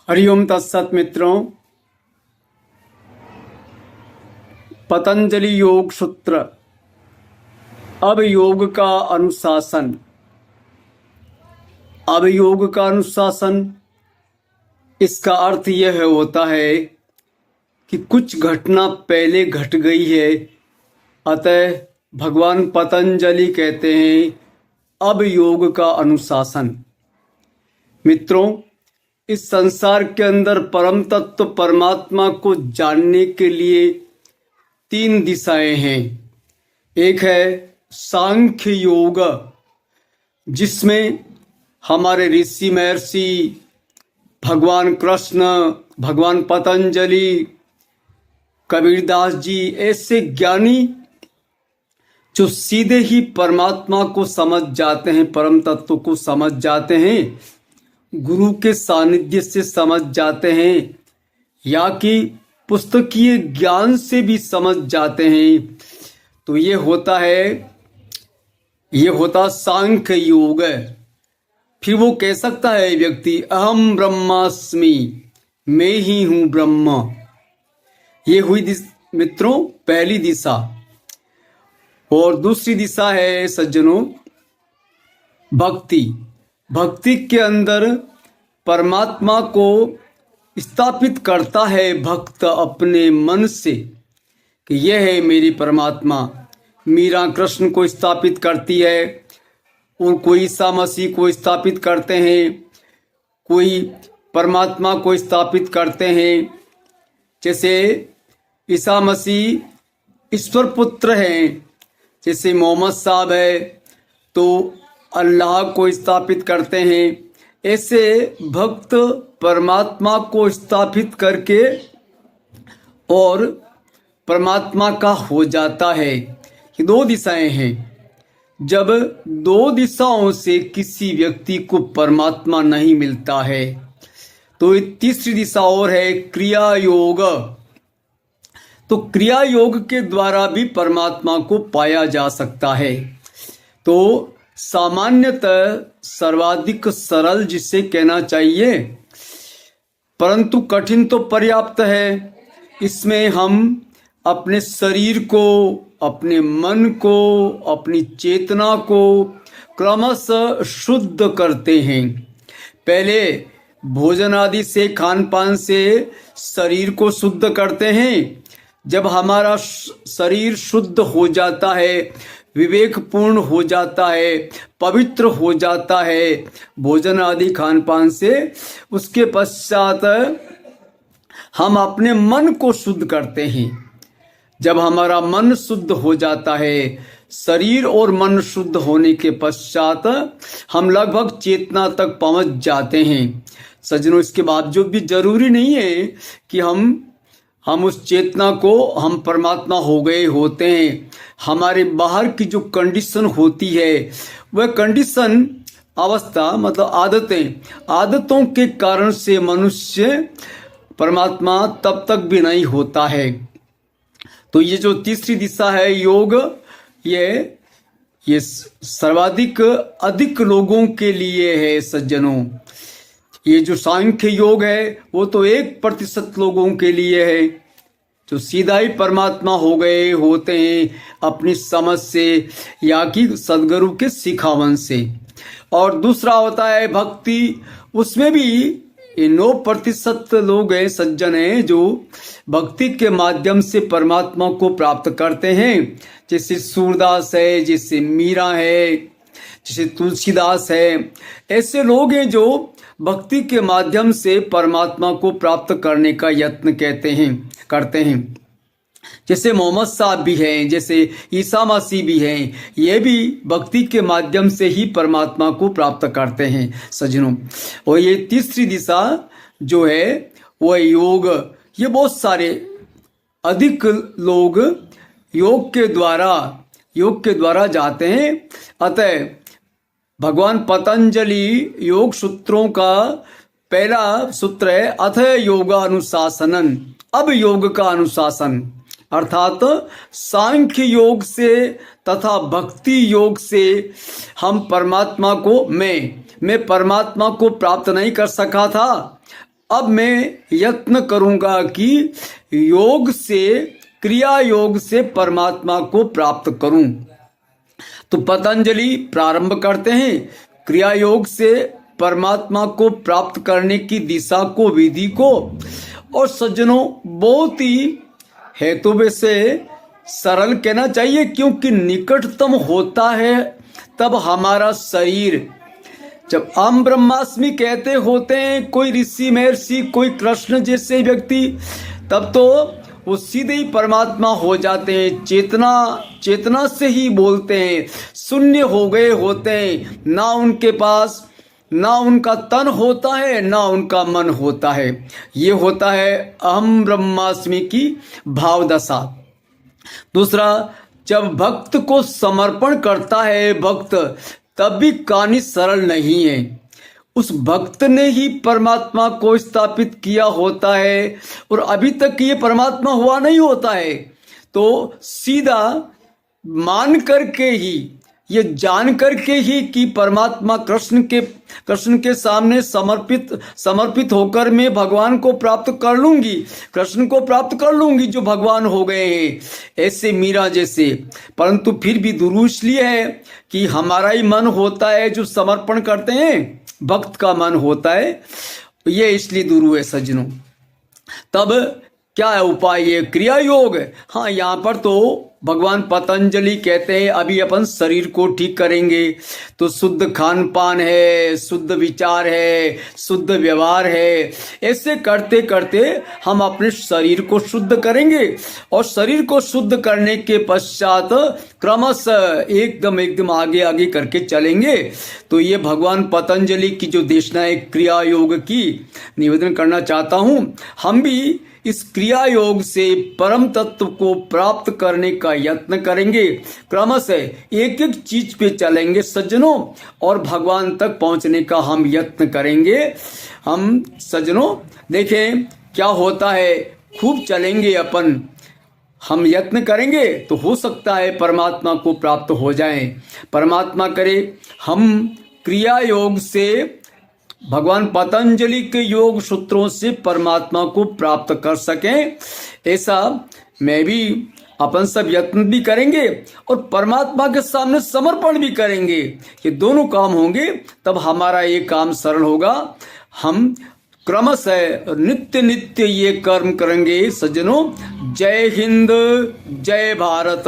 हरिओम तत्सत मित्रों। पतंजलि योग सूत्र। अब योग का अनुशासन। अब योग का अनुशासन, इसका अर्थ यह होता है कि कुछ घटना पहले घट गई है, अतः भगवान पतंजलि कहते हैं अब योग का अनुशासन। मित्रों, इस संसार के अंदर परम तत्व परमात्मा को जानने के लिए तीन दिशाएं हैं। एक है सांख्य योग, जिसमें हमारे ऋषि महर्षि भगवान कृष्ण, भगवान पतंजलि, कबीरदास जी ऐसे ज्ञानी जो सीधे ही परमात्मा को समझ जाते हैं, परम तत्व को समझ जाते हैं, गुरु के सानिध्य से समझ जाते हैं या कि पुस्तकीय ज्ञान से भी समझ जाते हैं, तो ये होता सांख्य योग। फिर वो कह सकता है व्यक्ति अहम ब्रह्मास्मि, मैं ही हूं ब्रह्म। ये हुई मित्रों पहली दिशा। और दूसरी दिशा है सज्जनों भक्ति। भक्ति के अंदर परमात्मा को स्थापित करता है भक्त अपने मन से कि यह है मेरी परमात्मा। मीरा कृष्ण को स्थापित करती है, और कोई ईसा मसीह को स्थापित करते हैं, कोई परमात्मा को स्थापित करते हैं। जैसे ईसा मसीह ईश्वर पुत्र हैं, जैसे मोहम्मद साहब है तो अल्लाह को स्थापित करते हैं। ऐसे भक्त परमात्मा को स्थापित करके और परमात्मा का हो जाता है। ये दो दिशाएं हैं। जब दो दिशाओं से किसी व्यक्ति को परमात्मा नहीं मिलता है तो तीसरी दिशा और है क्रिया योग। तो क्रिया योग के द्वारा भी परमात्मा को पाया जा सकता है। तो सामान्यतः सर्वाधिक सरल जिसे कहना चाहिए, परंतु कठिन तो पर्याप्त है। इसमें हम अपने शरीर को, अपने मन को, अपनी चेतना को क्रमशः शुद्ध करते हैं। पहले भोजन आदि से, खान पान से शरीर को शुद्ध करते हैं। जब हमारा शरीर शुद्ध हो जाता है, विवेकपूर्ण हो जाता है, पवित्र हो जाता है भोजन आदि खान पान से, उसके पश्चात हम अपने मन को शुद्ध करते हैं। जब हमारा मन शुद्ध हो जाता है, शरीर और मन शुद्ध होने के पश्चात हम लगभग चेतना तक पहुंच जाते हैं। सज्जनों, इसके बावजूद भी जरूरी नहीं है कि हम उस चेतना को हम परमात्मा हो गए होते हैं। हमारे बाहर की जो कंडीशन होती है, वह कंडीशन अवस्था मतलब आदतों के कारण से मनुष्य परमात्मा तब तक भी नहीं होता है। तो ये जो तीसरी दिशा है योग, ये सर्वाधिक अधिक लोगों के लिए है सज्जनों। ये जो सांख्य योग है वो तो 1% लोगों के लिए है, जो सीधा ही परमात्मा हो गए होते हैं अपनी समझ से या कि सदगुरु के सिखावन से। और दूसरा होता है भक्ति। उसमें भी ये 9% लोग हैं, सज्जन हैं, जो भक्ति के माध्यम से परमात्मा को प्राप्त करते हैं। जैसे सूरदास है, जैसे मीरा है, जैसे तुलसीदास है। ऐसे लोग हैं जो भक्ति के माध्यम से परमात्मा को प्राप्त करने का यत्न करते हैं। जैसे मोहम्मद साहब भी हैं, जैसे ईसा मसीह भी हैं, ये भी भक्ति के माध्यम से ही परमात्मा को प्राप्त करते हैं सज्जनों। और ये तीसरी दिशा जो है वह योग। ये बहुत सारे अधिक लोग योग के द्वारा जाते हैं। अतः भगवान पतंजलि योग सूत्रों का पहला सूत्र है अथ योगानुशासनन। अब योग का अनुशासन अर्थात सांख्य योग से तथा भक्ति योग से हम परमात्मा को मैं परमात्मा को प्राप्त नहीं कर सका था, अब मैं यत्न करूंगा कि योग से, क्रिया योग से परमात्मा को प्राप्त करूं। तो पतंजलि प्रारंभ करते हैं क्रिया योग से परमात्मा को प्राप्त करने की दिशा को, विधि को। और सज्जनों, बहुत ही है तो वैसे सरल कहना चाहिए, क्योंकि निकटतम होता है तब हमारा शरीर। जब अहम ब्रह्मास्मि कहते होते हैं कोई ऋषि महर्षि, कोई कृष्ण जैसे व्यक्ति, तब तो वो सीधे ही परमात्मा हो जाते हैं। चेतना से ही बोलते हैं, शून्य हो गए होते हैं। ना उनके पास, ना उनका तन होता है, ना उनका मन होता है। ये होता है अहम ब्रह्मास्मि की भाव दशा। दूसरा, जब भक्त को समर्पण करता है भक्त, तब भी कहानी सरल नहीं है। उस भक्त ने ही परमात्मा को स्थापित किया होता है और अभी तक ये परमात्मा हुआ नहीं होता है। तो सीधा मान करके ही, ये जान करके ही कि परमात्मा कृष्ण के सामने समर्पित होकर मैं भगवान को प्राप्त कर लूंगी, कृष्ण को प्राप्त कर लूंगी जो भगवान हो गए हैं, ऐसे मीरा जैसे। परंतु फिर भी दुरू इसलिए है कि हमारा ही मन होता है जो समर्पण करते हैं, भक्त का मन होता है, ये इसलिए दुरू है सज्जनों। तब क्या है उपाय? ये क्रिया योग। हाँ, यहाँ पर तो भगवान पतंजलि कहते हैं अभी अपन शरीर को ठीक करेंगे तो शुद्ध खान पान है, शुद्ध विचार है, शुद्ध व्यवहार है। ऐसे करते करते हम अपने शरीर को शुद्ध करेंगे और शरीर को शुद्ध करने के पश्चात क्रमशः एकदम आगे आगे करके चलेंगे। तो ये भगवान पतंजलि की जो देशना है क्रिया योग की, निवेदन करना चाहता हूं, हम भी इस क्रिया योग से परम तत्व को प्राप्त करने का यत्न करेंगे। क्रमशः एक एक चीज पे चलेंगे सज्जनों, और भगवान तक पहुंचने का हम यत्न करेंगे। हम सज्जनों देखें क्या होता है, खूब चलेंगे अपन, हम यत्न करेंगे तो हो सकता है परमात्मा को प्राप्त हो जाएं। परमात्मा करे हम क्रिया योग से, भगवान पतंजलि के योग सूत्रों से परमात्मा को प्राप्त कर सकें। ऐसा मैं भी, अपन सब यत्न भी करेंगे और परमात्मा के सामने समर्पण भी करेंगे। ये दोनों काम होंगे तब हमारा ये काम सरल होगा। हम क्रमशः नित्य नित्य ये कर्म करेंगे सज्जनों। जय हिंद, जय भारत।